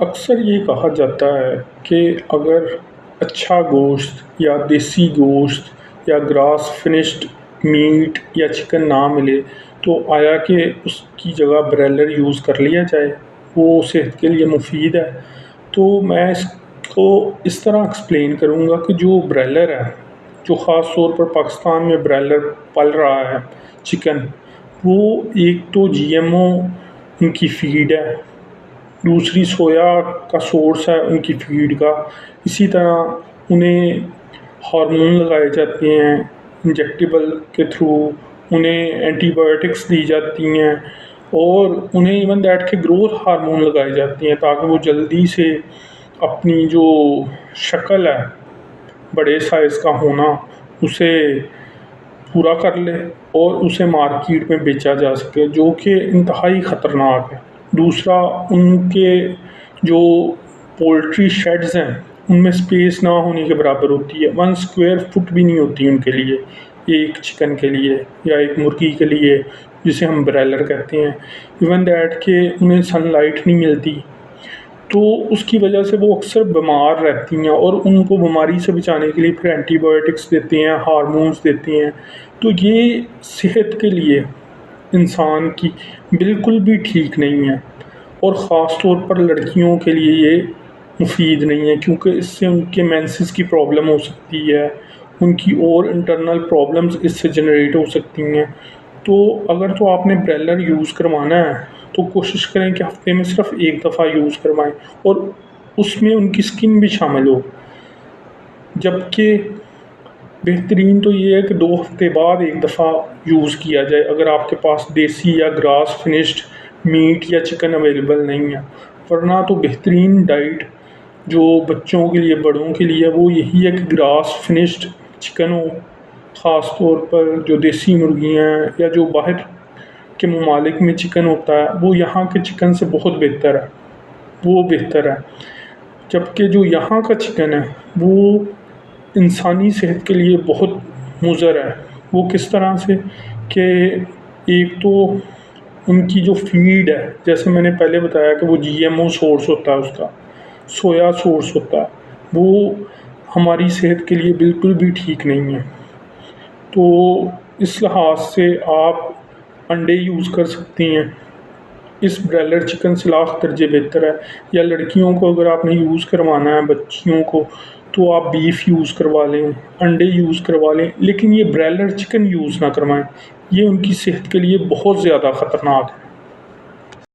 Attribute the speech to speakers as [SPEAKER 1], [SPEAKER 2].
[SPEAKER 1] اکثر یہ کہا جاتا ہے کہ اگر اچھا گوشت یا دیسی گوشت یا گراس فنشڈ میٹ یا چکن نہ ملے تو آیا کہ اس کی جگہ برائلر یوز کر لیا جائے، وہ صحت کے لیے مفید ہے۔ تو میں اس کو اس طرح ایکسپلین کروں گا کہ جو برائلر ہے، جو خاص طور پر پاکستان میں برائلر پل رہا ہے چکن، وہ ایک تو جی ایم او ان کی فیڈ ہے، دوسری سویا کا سورس ہے ان کی فیڈ کا۔ اسی طرح انہیں ہارمون لگائے جاتے ہیں انجیکٹیبل کے تھرو، انہیں اینٹی بایوٹکس دی جاتی ہیں، اور انہیں ایون دیٹ کے گروتھ ہارمون لگائے جاتے ہیں تاکہ وہ جلدی سے اپنی جو شکل ہے بڑے سائز کا ہونا اسے پورا کر لے اور اسے مارکیٹ میں بیچا جا سکے، جو کہ انتہائی خطرناک ہے۔ دوسرا، ان کے جو پولٹری شیڈز ہیں ان میں سپیس نہ ہونے کے برابر ہوتی ہے، 1 اسکوائر فٹ بھی نہیں ہوتی ان کے لیے، ایک چکن کے لیے یا ایک مرغی کے لیے جسے ہم برائلر کہتے ہیں۔ ایون دیٹ کہ انہیں سن لائٹ نہیں ملتی، تو اس کی وجہ سے وہ اکثر بیمار رہتی ہیں، اور ان کو بیماری سے بچانے کے لیے پھر اینٹی بایوٹکس دیتے ہیں، ہارمونز دیتے ہیں۔ تو یہ صحت کے لیے انسان کی بالکل بھی ٹھیک نہیں ہے، اور خاص طور پر لڑکیوں کے لیے یہ مفید نہیں ہے، کیونکہ اس سے ان کے مینسز کی پرابلم ہو سکتی ہے، ان کی اور انٹرنل پرابلمز اس سے جنریٹ ہو سکتی ہیں۔ تو اگر تو آپ نے برائلر یوز کروانا ہے تو کوشش کریں کہ ہفتے میں صرف ایک دفعہ یوز کروائیں، اور اس میں ان کی سکن بھی شامل ہو۔ جبکہ بہترین تو یہ ہے کہ 2 ہفتے بعد ایک دفعہ یوز کیا جائے اگر آپ کے پاس دیسی یا گراس فنشڈ میٹ یا چکن اویلیبل نہیں ہے، ورنہ تو بہترین ڈائٹ جو بچوں کے لیے بڑوں کے لیے وہ یہی ہے کہ گراس فنشڈ چکن ہو، خاص طور پر جو دیسی مرغیاں ہیں یا جو باہر کے ممالک میں چکن ہوتا ہے وہ یہاں کے چکن سے بہت بہتر ہے، وہ بہتر ہے۔ جبکہ جو یہاں کا چکن ہے وہ انسانی صحت کے لیے بہت مضر ہے۔ وہ کس طرح سے کہ ایک تو ان کی جو فیڈ ہے، جیسے میں نے پہلے بتایا کہ وہ جی ایم او سورس ہوتا ہے، اس کا سویا سورس ہوتا ہے، وہ ہماری صحت کے لیے بالکل بھی ٹھیک نہیں ہے۔ تو اس لحاظ سے آپ انڈے یوز کر سکتی ہیں، اس برائلر چکن سے لاکھ درجے بہتر ہے۔ یا لڑکیوں کو اگر آپ نے یوز کروانا ہے بچیوں کو تو آپ بیف یوز کروا لیں، انڈے یوز کروا لیں، لیکن یہ برائلر چکن یوز نہ کروائیں، یہ ان کی صحت کے لیے بہت زیادہ خطرناک ہے۔